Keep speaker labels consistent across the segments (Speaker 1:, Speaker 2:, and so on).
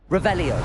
Speaker 1: Revelio.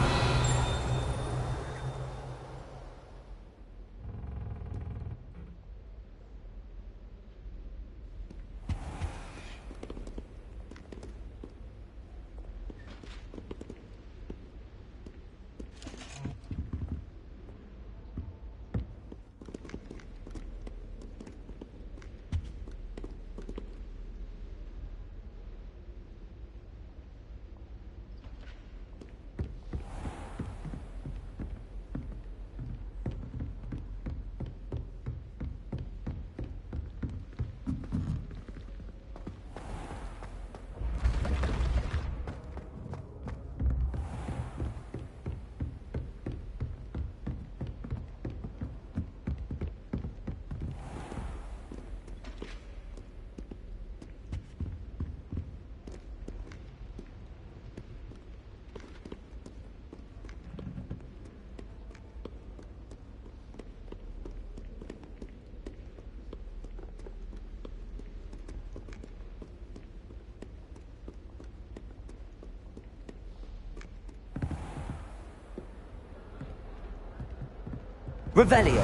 Speaker 1: Revelio.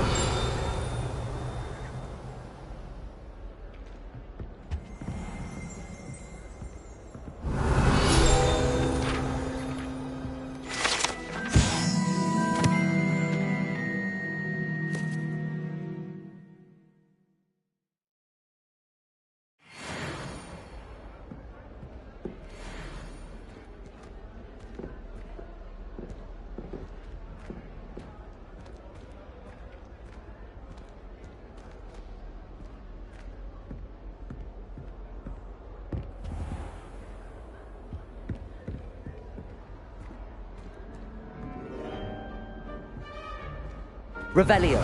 Speaker 1: Revelio.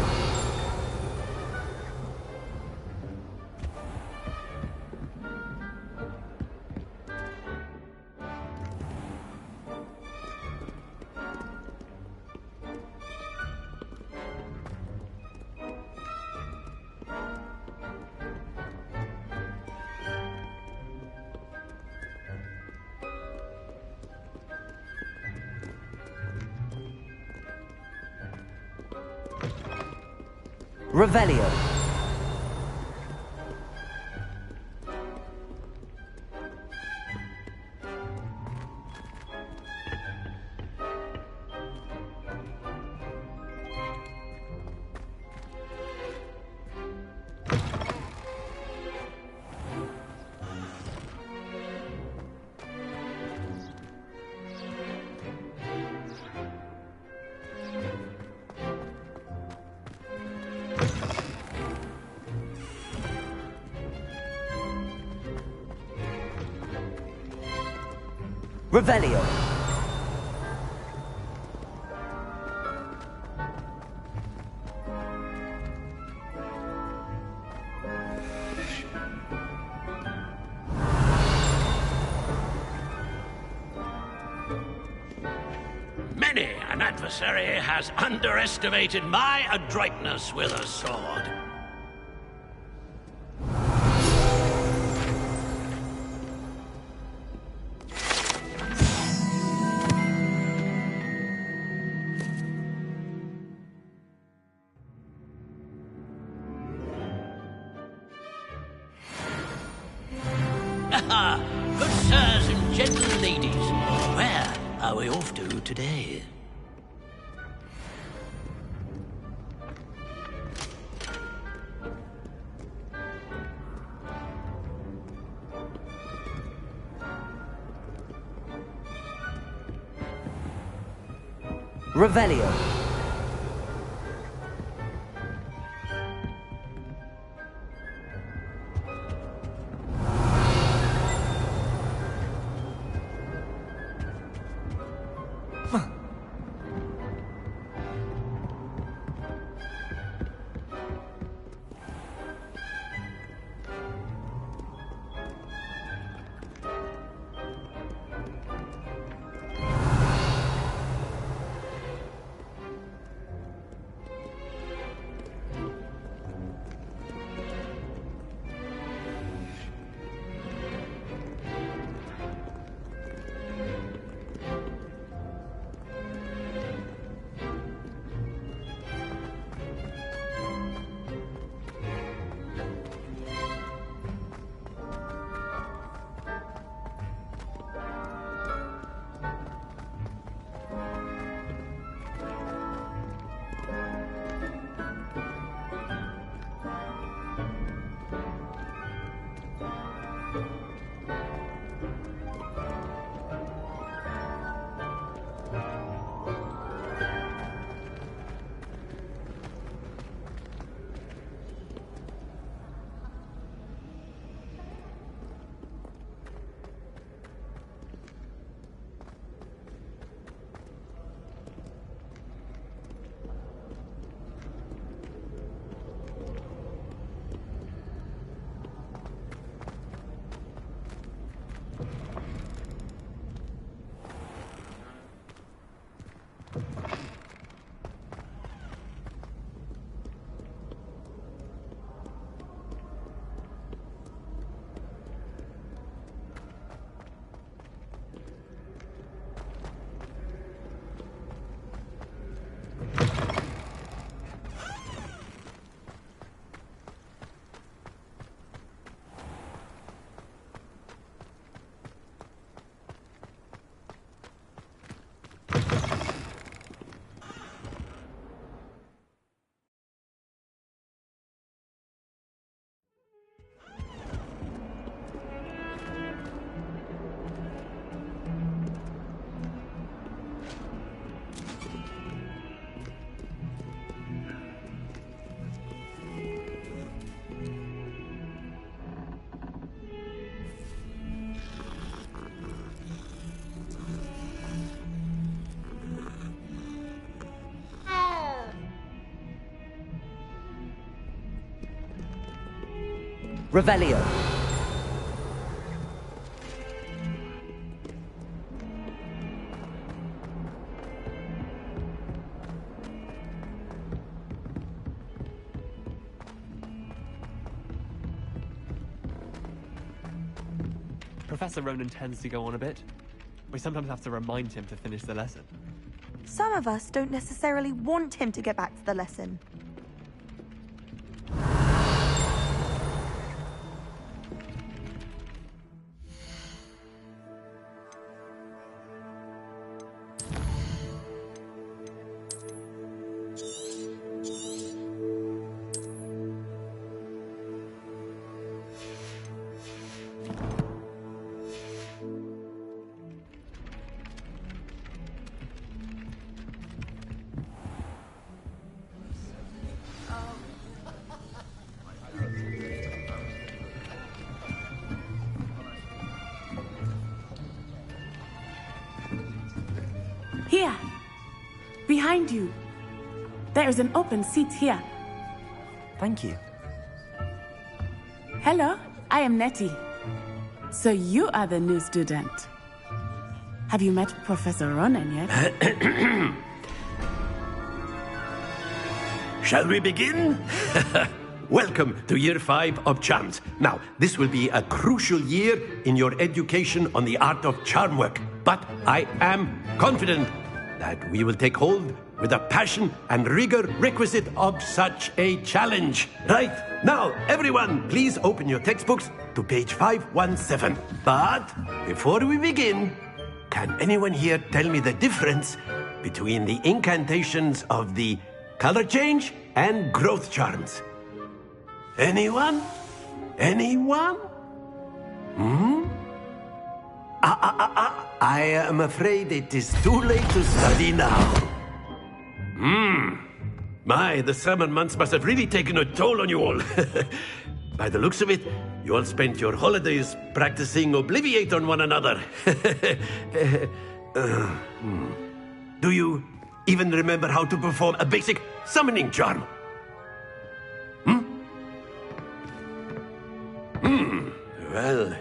Speaker 1: Revelio. Revelio.
Speaker 2: Many an adversary has underestimated my adroitness with a sword. Good sirs and gentle ladies, where are we off to today?
Speaker 1: Revelio. Revelio.
Speaker 3: Professor Ronan tends to go on a bit. We sometimes have to remind him to finish the lesson.
Speaker 4: Some of us don't necessarily want him to get back to the lesson.
Speaker 5: Here! Behind you! There is an open seat here.
Speaker 1: Thank you.
Speaker 5: Hello, I am Nettie. So you are the new student. Have you met Professor Ronan yet?
Speaker 6: Shall we begin? Welcome to Year 5 of Charms. Now, this will be a crucial year in your education on the art of charm work. But I am confident that we will take hold with the passion and rigor requisite of such a challenge. Right, now, everyone, please open your textbooks to page 517. But before we begin, can anyone here tell me the difference between the incantations of the color change and growth charms? Anyone? Anyone? I am afraid it is too late to study now. My, the summer months must have really taken a toll on you all. By the looks of it, you all spent your holidays practicing Obliviate on one another. Do you even remember how to perform a basic summoning charm? Well,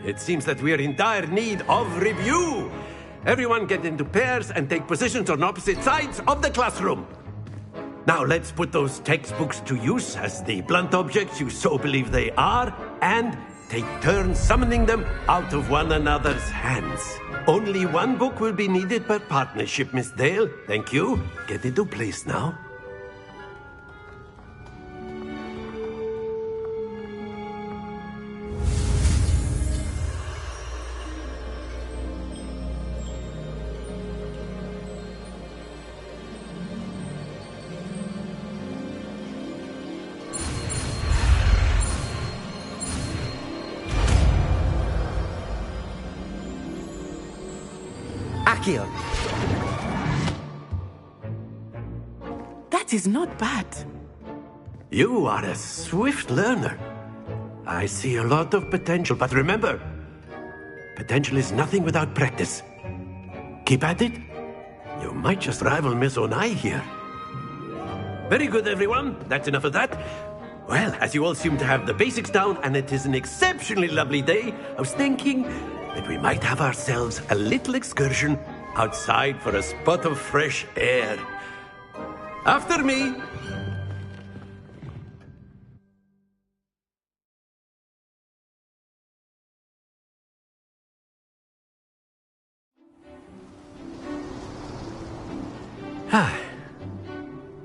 Speaker 6: it seems that we are in dire need of review. Everyone get into pairs and take positions on opposite sides of the classroom. Now let's put those textbooks to use as the blunt objects you so believe they are, and take turns summoning them out of one another's hands. Only one book will be needed per partnership, Miss Dale. Thank you. Get into place now.
Speaker 1: Accio.
Speaker 5: That is not bad.
Speaker 6: You are a swift learner. I see a lot of potential, but remember, potential is nothing without practice. Keep at it. You might just rival Miss Onai here. Very good, everyone. That's enough of that. Well, as you all seem to have the basics down, and it is an exceptionally lovely day, I was thinking that we might have ourselves a little excursion outside for a spot of fresh air. After me.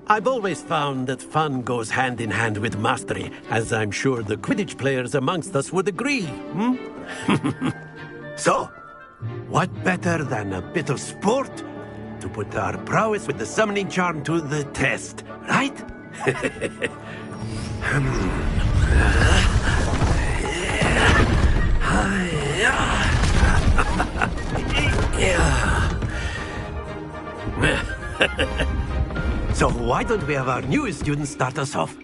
Speaker 6: I've always found that fun goes hand in hand with mastery, as I'm sure the Quidditch players amongst us would agree. So, what better than a bit of sport to put our prowess with the summoning charm to the test, right? So why don't we have our newest student start us off?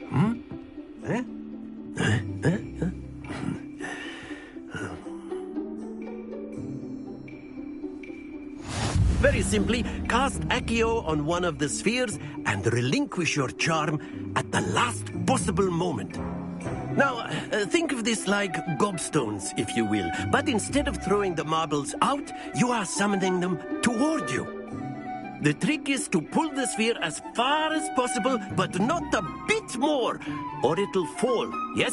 Speaker 6: Very simply, cast Accio on one of the spheres and relinquish your charm at the last possible moment. Now, think of this like gobstones, if you will. But instead of throwing the marbles out, you are summoning them toward you. The trick is to pull the sphere as far as possible, but not a bit more, or it'll fall, yes?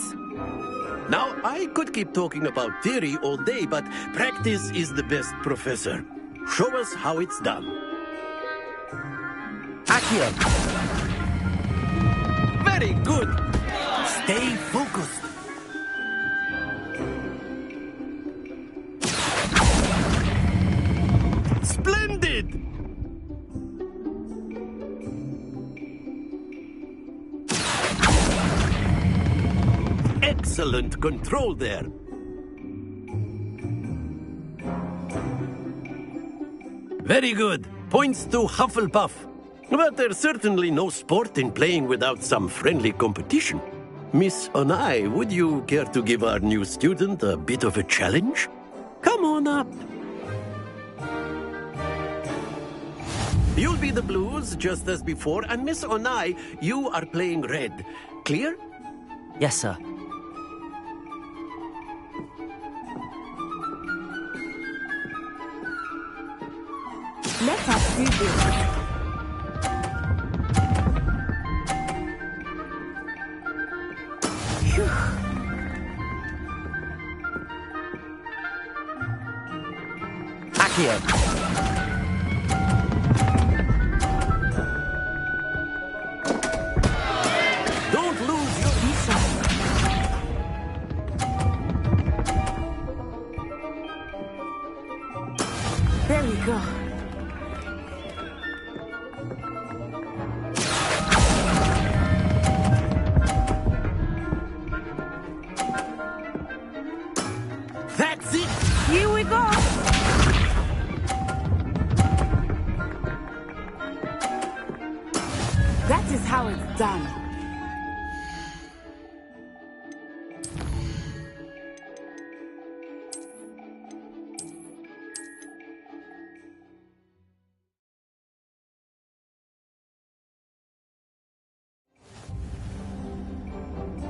Speaker 6: Now, I could keep talking about theory all day, but practice is the best professor. Show us how it's done.
Speaker 1: Accio.
Speaker 6: Very good. Stay focused. Splendid! Excellent control there. Very good. Points to Hufflepuff. But there's certainly no sport in playing without some friendly competition. Miss Onai, would you care to give our new student a bit of a challenge? Come on up. You'll be the blues, just as before, and Miss Onai, you are playing red. Clear?
Speaker 1: Yes, sir.
Speaker 5: Let us see this.
Speaker 1: Accio.
Speaker 6: Don't lose your visa.
Speaker 5: There we go.
Speaker 6: That's it.
Speaker 5: Here we go. That is how it's done.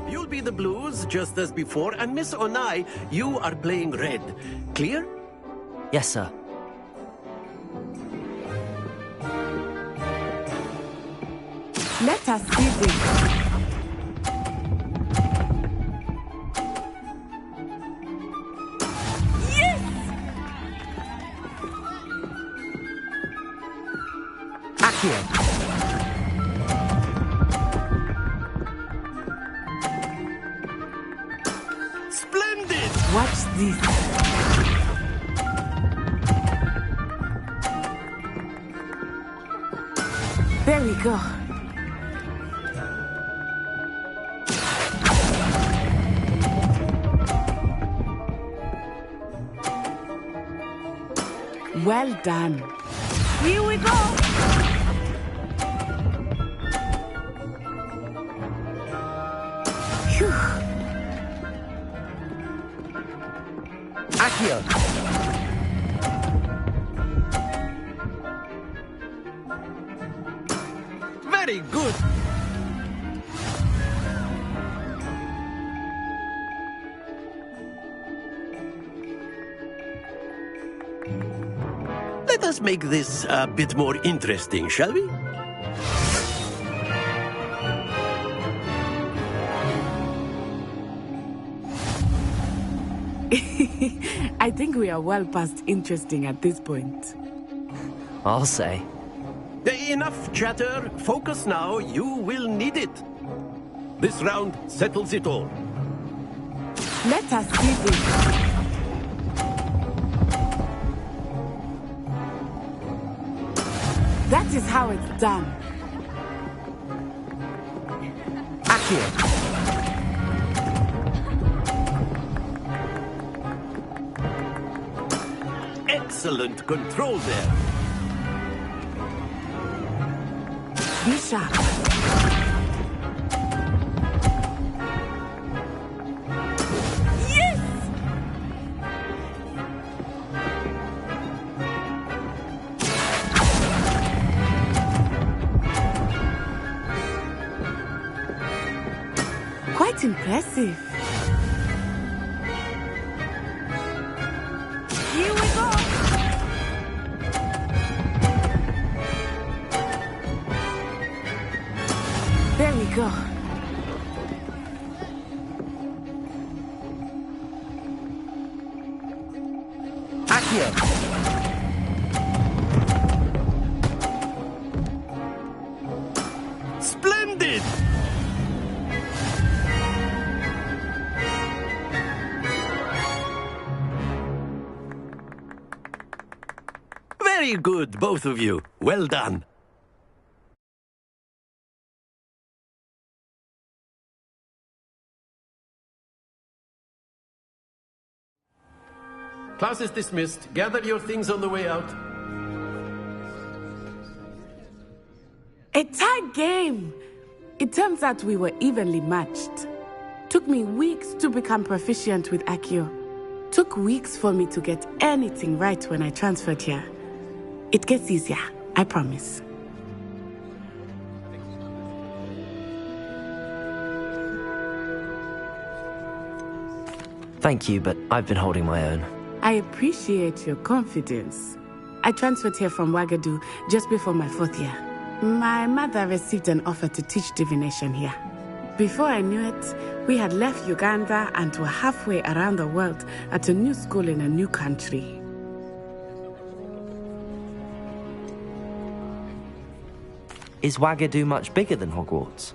Speaker 6: You'll be the blues, just as before, and Miss Onai, you are playing red. Clear?
Speaker 1: Yes, sir.
Speaker 5: Let us see this. Yes!
Speaker 1: Accio.
Speaker 6: Splendid!
Speaker 5: Watch this. There we go. Well done. Here we go. Phew.
Speaker 1: Accio.
Speaker 6: Very good. Let us make this a bit more interesting, shall we?
Speaker 5: I think we are well past interesting at this point.
Speaker 1: I'll say.
Speaker 6: Enough chatter. Focus now. You will need it. This round settles it all.
Speaker 5: Let us see this. That is how it's done.
Speaker 1: Accio.
Speaker 6: Excellent control there.
Speaker 5: Be sharp. Yes! Quite quite impressive.
Speaker 4: Here we go!
Speaker 5: There we go.
Speaker 1: Accio!
Speaker 6: Splendid! Very good, both of you. Well done. Class is dismissed. Gather your things on the way out.
Speaker 5: A tight game. It turns out we were evenly matched. Took me weeks to become proficient with Accio. Took weeks for me to get anything right when I transferred here. It gets easier, I promise.
Speaker 1: Thank you, but I've been holding my own.
Speaker 5: I appreciate your confidence. I transferred here from Ouagadougou just before my 4th year. My mother received an offer to teach divination here. Before I knew it, we had left Uganda and were halfway around the world at a new school in a new country.
Speaker 1: Is Ouagadougou much bigger than Hogwarts?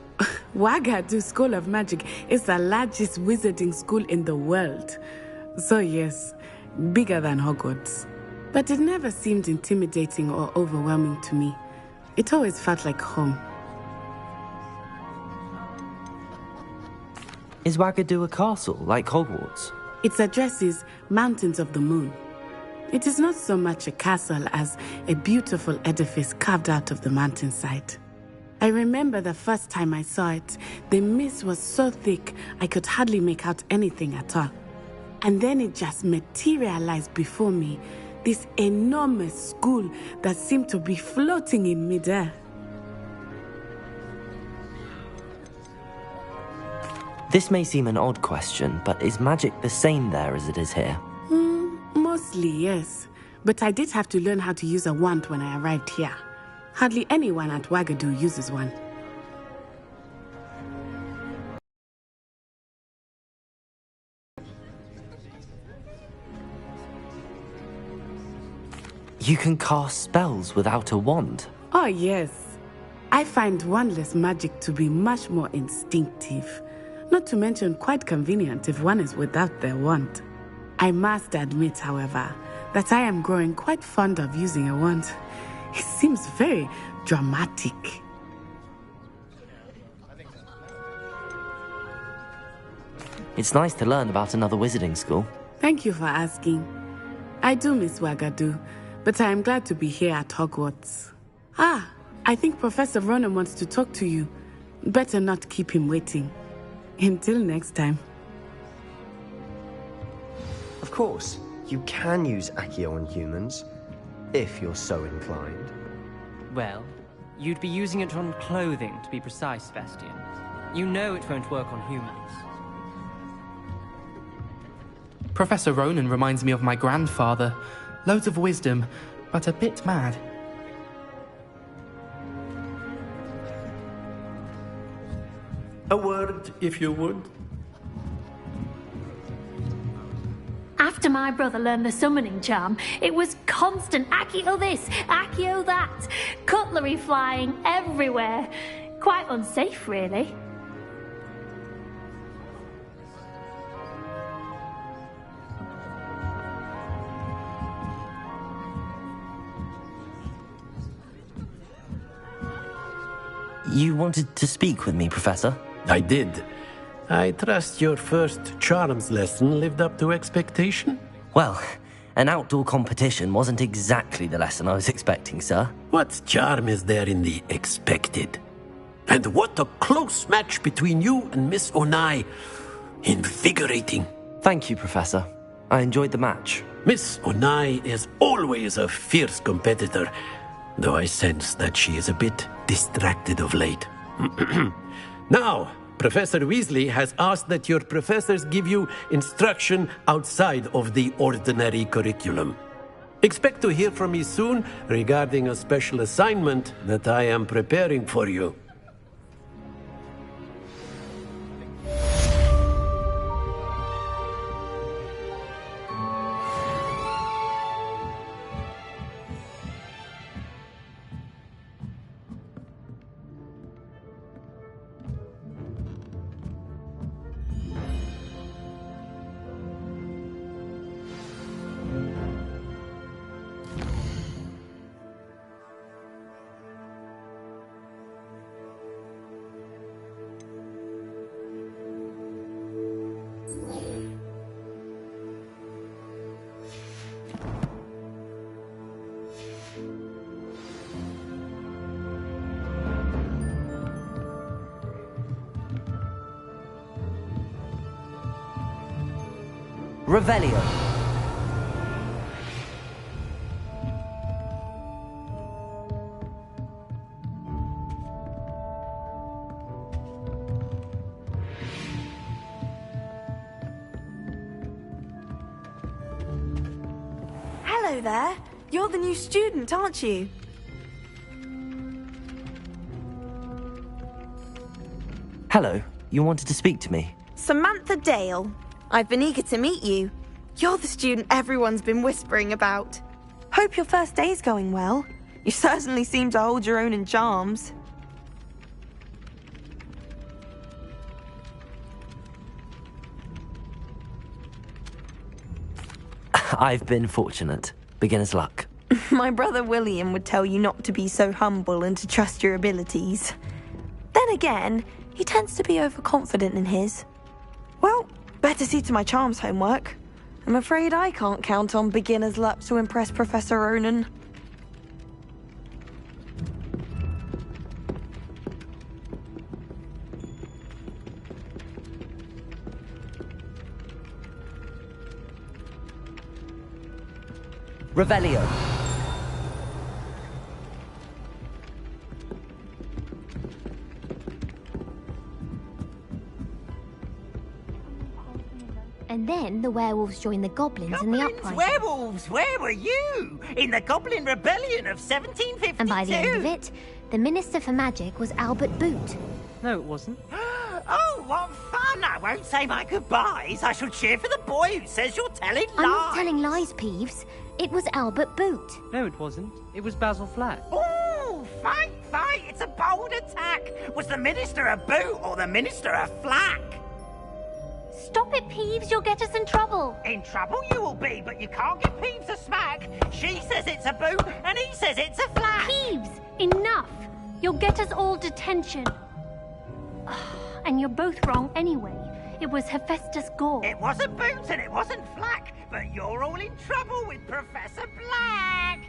Speaker 5: Ouagadougou School of Magic is the largest wizarding school in the world. So yes, bigger than Hogwarts. But it never seemed intimidating or overwhelming to me. It always felt like home.
Speaker 1: Is Ouagadougou a castle, like Hogwarts?
Speaker 5: Its address is Mountains of the Moon. It is not so much a castle as a beautiful edifice carved out of the mountainside. I remember the first time I saw it, the mist was so thick I could hardly make out anything at all. And then it just materialized before me, this enormous school that seemed to be floating in midair.
Speaker 1: This may seem an odd question, but is magic the same there as it is here?
Speaker 5: Mostly, yes. But I did have to learn how to use a wand when I arrived here. Hardly anyone at Ouagadougou uses one.
Speaker 1: You can cast spells without a wand.
Speaker 5: Oh, yes. I find wandless magic to be much more instinctive. Not to mention quite convenient if one is without their wand. I must admit, however, that I am growing quite fond of using a wand. It seems very dramatic.
Speaker 1: It's nice to learn about another wizarding school.
Speaker 5: Thank you for asking. I do miss Ouagadougou, but I am glad to be here at Hogwarts. Ah, I think Professor Ronan wants to talk to you. Better not keep him waiting. Until next time.
Speaker 7: Of course, you can use Accio on humans, if you're so inclined.
Speaker 8: Well, you'd be using it on clothing, to be precise, Sebastian. You know it won't work on humans.
Speaker 3: Professor Ronan reminds me of my grandfather. Loads of wisdom, but a bit mad.
Speaker 6: A word, if you would.
Speaker 9: After my brother learned the summoning charm, it was constant Accio this, Accio that, cutlery flying everywhere. Quite unsafe, really.
Speaker 1: You wanted to speak with me, Professor?
Speaker 6: I did. I trust your first charms lesson lived up to expectation?
Speaker 1: Well, an outdoor competition wasn't exactly the lesson I was expecting, sir.
Speaker 6: What charm is there in the expected? And what a close match between you and Miss Onai. Invigorating.
Speaker 1: Thank you, Professor. I enjoyed the match.
Speaker 6: Miss Onai is always a fierce competitor, though I sense that she is a bit distracted of late. Now, Professor Weasley has asked that your professors give you instruction outside of the ordinary curriculum. Expect to hear from me soon regarding a special assignment that I am preparing for you.
Speaker 1: Revelio.
Speaker 4: Hello there. You're the new student, aren't you?
Speaker 1: Hello, you wanted to speak to me?
Speaker 4: Samantha Dale. I've been eager to meet you. You're the student everyone's been whispering about. Hope your first day's going well. You certainly seem to hold your own in charms.
Speaker 1: I've been fortunate. Beginner's luck.
Speaker 4: My brother William would tell you not to be so humble and to trust your abilities. Then again, he tends to be overconfident in his. Well, better see to my charms homework. I'm afraid I can't count on beginner's luck to impress Professor Ronan.
Speaker 1: Revelio.
Speaker 10: And then the werewolves joined the goblins in the uprising.
Speaker 11: Werewolves, where were you? In the Goblin Rebellion of 1752.
Speaker 10: And by the end of it, the Minister for Magic was Albert Boot.
Speaker 8: No, it wasn't.
Speaker 11: Oh, what fun! I won't say my goodbyes. I shall cheer for the boy who says you're telling lies.
Speaker 10: I'm not telling lies, Peeves. It was Albert Boot.
Speaker 8: No, it wasn't. It was Basil Flack.
Speaker 11: Oh, fight! It's a bold attack. Was the Minister a boot or the Minister a flack?
Speaker 9: Stop it, Peeves. You'll get us in trouble.
Speaker 11: In trouble you will be, but you can't give Peeves a smack. She says it's a boot, and he says it's a flack.
Speaker 9: Peeves, enough. You'll get us all detention. And you're both wrong anyway. It was Hephaestus Gore.
Speaker 11: It wasn't Boot and it wasn't Flack, but you're all in trouble with Professor Black.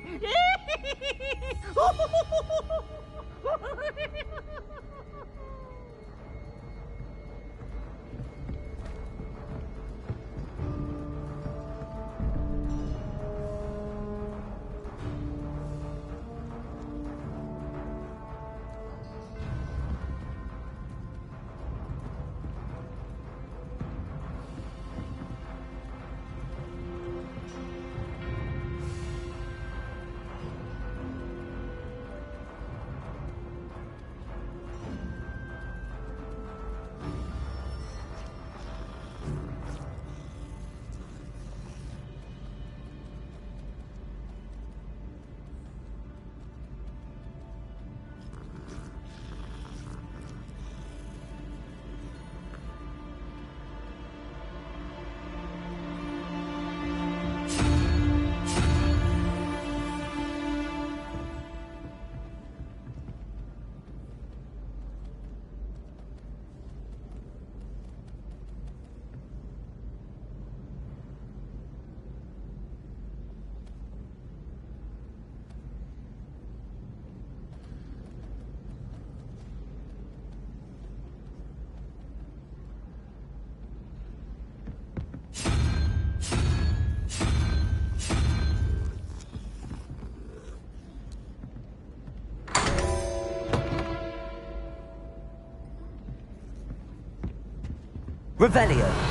Speaker 1: Revelio.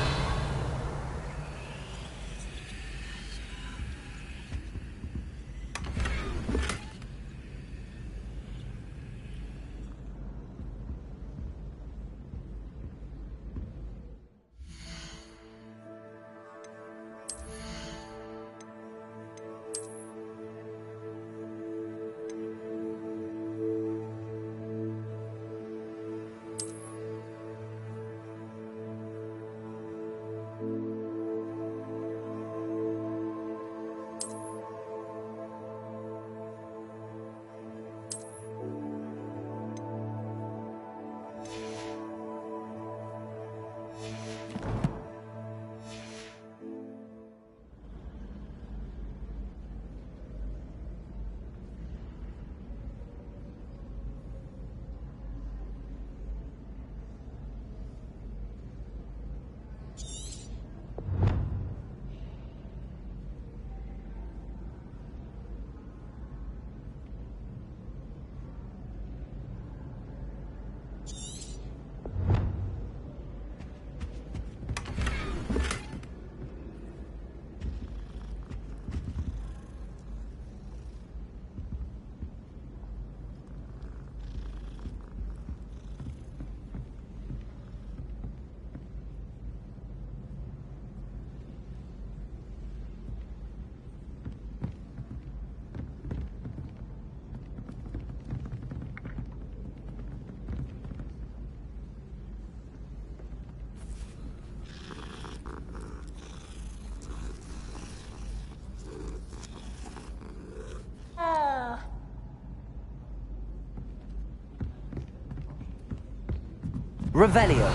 Speaker 1: Revelio.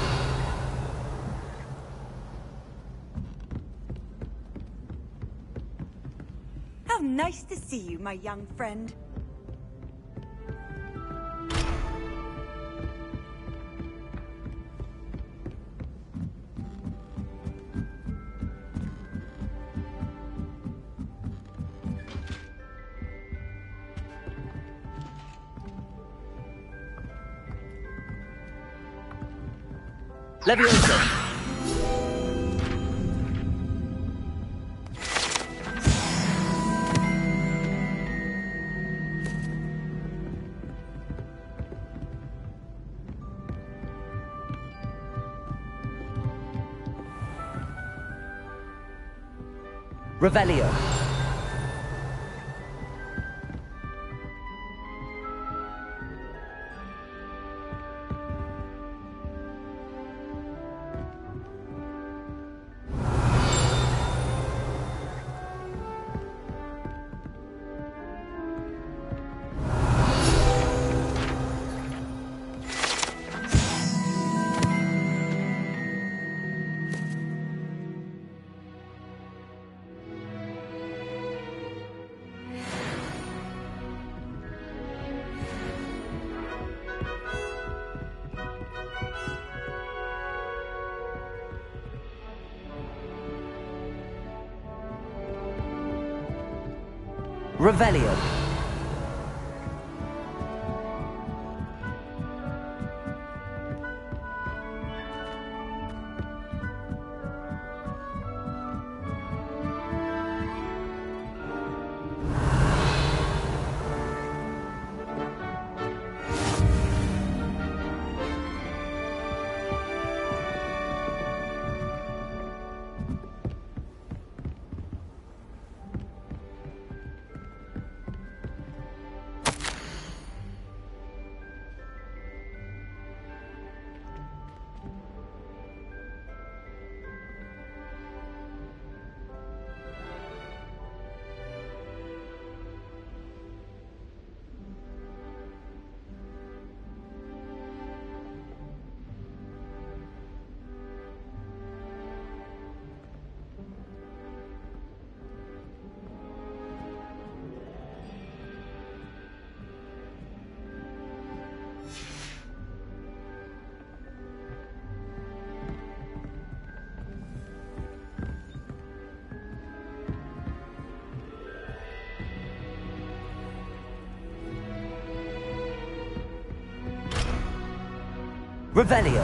Speaker 12: How nice to see you, my young friend.
Speaker 1: Levioso. Revelio. Revelio. Revelio.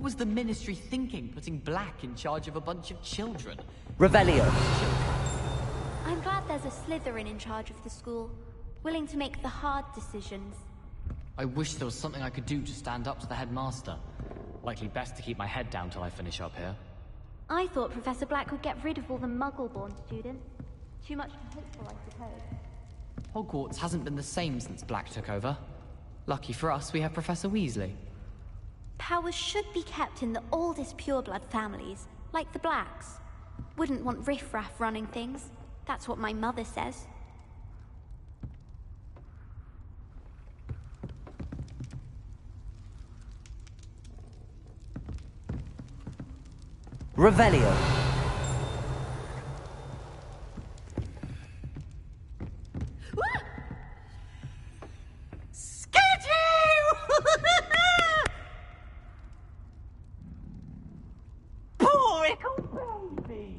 Speaker 13: What was the Ministry thinking, putting Black in charge of a bunch of children?
Speaker 1: Revelio.
Speaker 10: I'm glad there's a Slytherin in charge of the school, willing to make the hard decisions.
Speaker 13: I wish there was something I could do to stand up to the headmaster. Likely best to keep my head down till I finish up here.
Speaker 10: I thought Professor Black would get rid of all the Muggle-born students. Too much hopeful, I suppose.
Speaker 13: Hogwarts hasn't been the same since Black took over. Lucky for us, we have Professor Weasley.
Speaker 10: Powers should be kept in the oldest pureblood families, like the Blacks. Wouldn't want riffraff running things. That's what my mother says.
Speaker 1: Revelio.
Speaker 11: Poor little baby.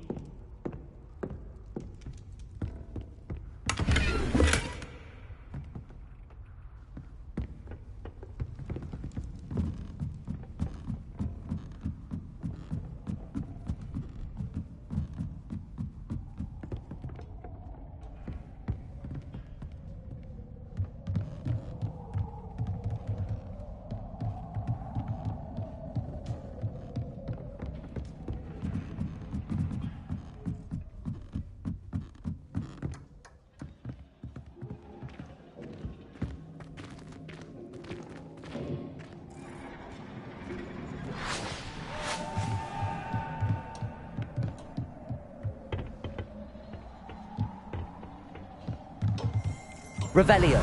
Speaker 1: Revelio.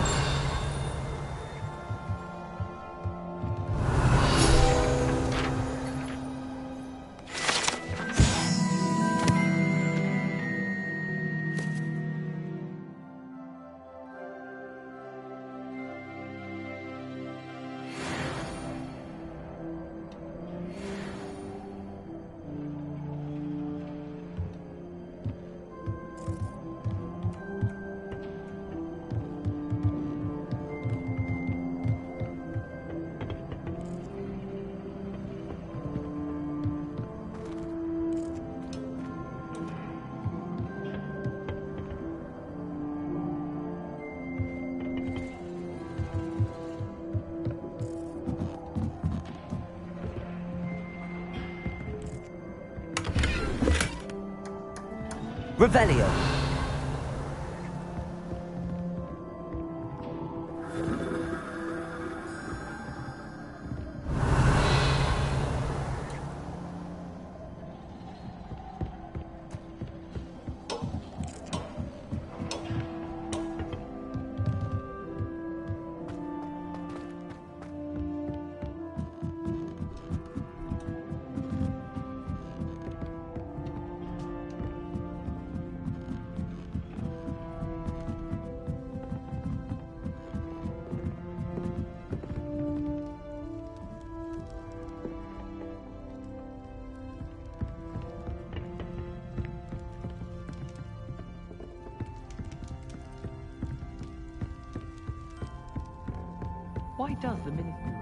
Speaker 1: Revelio.
Speaker 3: Why does the Ministry